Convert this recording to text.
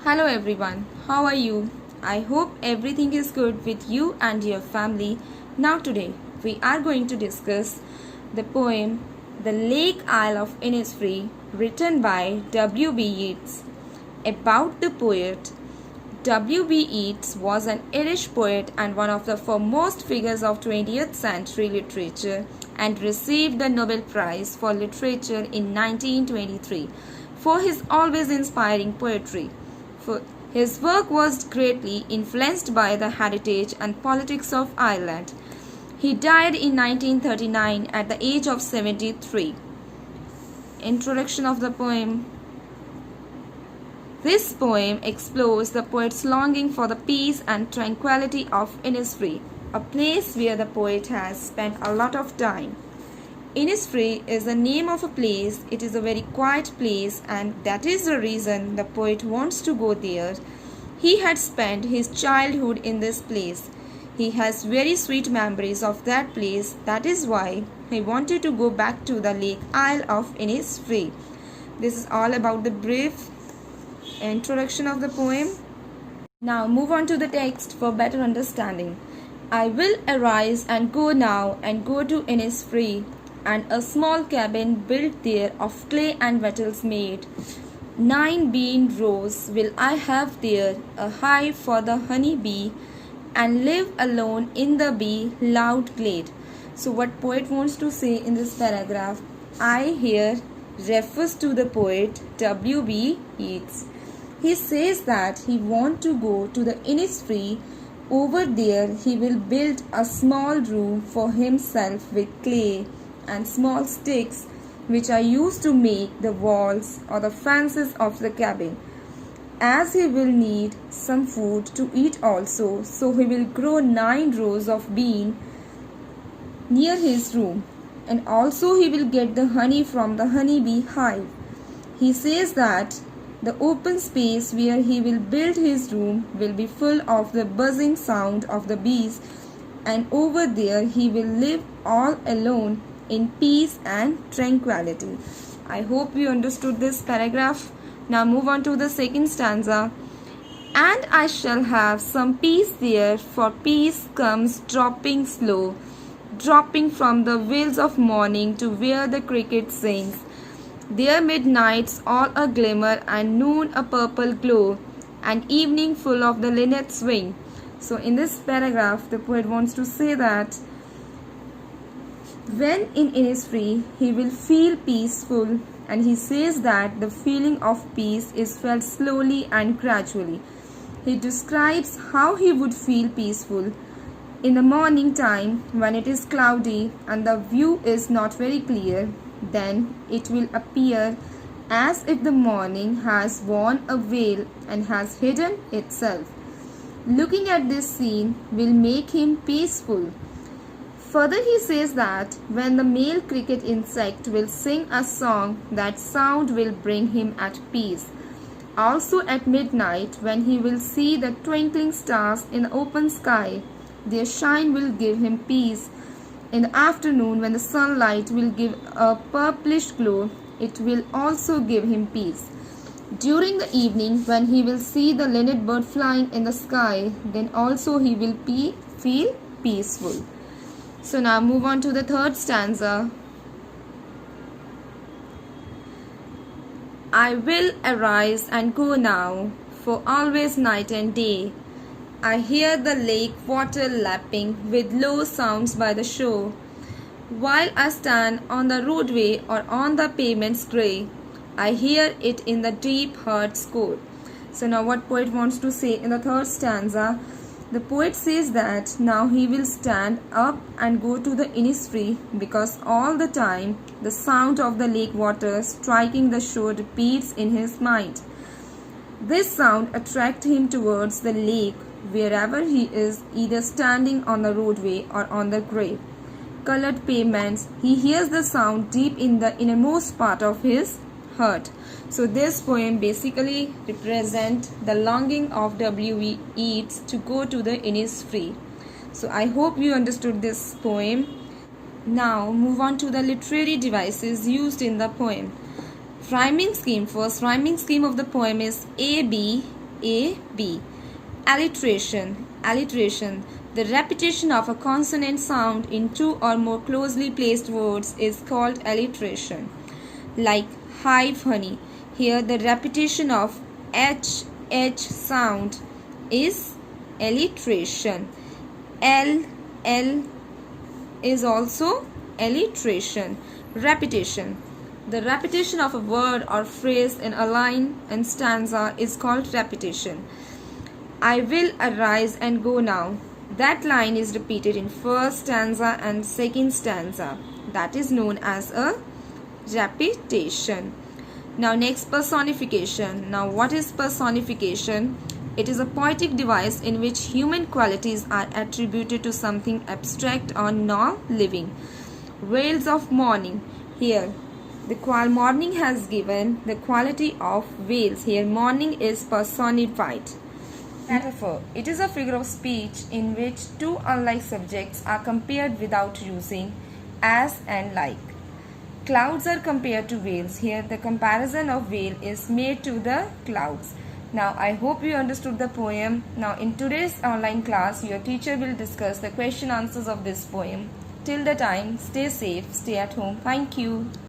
Hello everyone, how are you? I hope everything is good with you and your family. Now, today we are going to discuss the poem The Lake Isle of Innisfree, written by W.B. Yeats. About the poet, W.B. Yeats was an Irish poet and one of the foremost figures of 20th century literature and received the Nobel Prize for Literature in 1923 for his always inspiring poetry. His work was greatly influenced by the heritage and politics of Ireland. He died in 1939 at the age of 73. Introduction of the poem. This poem explores the poet's longing for the peace and tranquility of Innisfree, a place where the poet has spent a lot of time. Innisfree is the name of a place. It is a very quiet place, and that is the reason the poet wants to go there. He had spent his childhood in this place. He has very sweet memories of that place. That is why he wanted to go back to the Lake Isle of Innisfree. This is all about the brief introduction of the poem. Now move on to the text for better understanding. I will arise and go now and go to Innisfree, and a small cabin built there of clay and wattles made. 9 bean rows will I have there, a hive for the honey bee, and live alone in the bee loud glade. So what poet wants to say in this paragraph, I here refers to the poet W.B. Yeats. He says that he wants to go to the Innisfree. Over there he will build a small room for himself with clay and small sticks which are used to make the walls or the fences of the cabin. As he will need some food to eat also, so he will grow 9 rows of bean near his room, and also he will get the honey from the honeybee hive. He says that the open space where he will build his room will be full of the buzzing sound of the bees, and over there he will live all alone in peace and tranquility. I hope you understood this paragraph. Now move on to the second stanza. And I shall have some peace there, for peace comes dropping slow, dropping from the vales of morning to where the cricket sings. There midnight's all a glimmer, and noon a purple glow, and evening full of the linnet's wing. So in this paragraph, the poet wants to say that when in Innisfree, he will feel peaceful, and he says that the feeling of peace is felt slowly and gradually. He describes how he would feel peaceful in the morning time when it is cloudy and the view is not very clear. Then it will appear as if the morning has worn a veil and has hidden itself. Looking at this scene will make him peaceful. Further, he says that when the male cricket insect will sing a song, that sound will bring him at peace. Also at midnight, when he will see the twinkling stars in the open sky, their shine will give him peace. In the afternoon, when the sunlight will give a purplish glow, it will also give him peace. During the evening, when he will see the linnet bird flying in the sky, then also he will feel peaceful. So now move on to the third stanza. I will arise and go now, for always night and day. I hear the lake water lapping with low sounds by the shore, while I stand on the roadway or on the pavement's grey. I hear it in the deep heart's core. So now what poet wants to say in the third stanza? The poet says that now he will stand up and go to the Innisfree, because all the time the sound of the lake water striking the shore repeats in his mind. This sound attracts him towards the lake wherever he is, either standing on the roadway or on the grey colored pavements. He hears the sound deep in the innermost part of his heart. So this poem basically represents the longing of W.B. Yeats to go to the Innisfree. So I hope you understood this poem. Now move on to the literary devices used in the poem. Rhyming scheme. First rhyming scheme of the poem is A-B, A, B. Alliteration. Alliteration. The repetition of a consonant sound in two or more closely placed words is called alliteration. Like hive honey. Here the repetition of H sound is alliteration. L is also alliteration. Repetition. The repetition of a word or phrase in a line and stanza is called repetition. I will arise and go now. That line is repeated in first stanza and second stanza. That is known as a repetition. Now next, personification. Now what is personification? It is a poetic device in which human qualities are attributed to something abstract or non-living. Wails of morning. Here the morning has given the quality of wails. Here morning is personified. Metaphor. It is a figure of speech in which two unlike subjects are compared without using as and like. Clouds are compared to whales. Here the comparison of whale is made to the clouds. Now I hope you understood the poem. Now in today's online class, your teacher will discuss the question answers of this poem. Till the time, stay safe, stay at home. Thank you.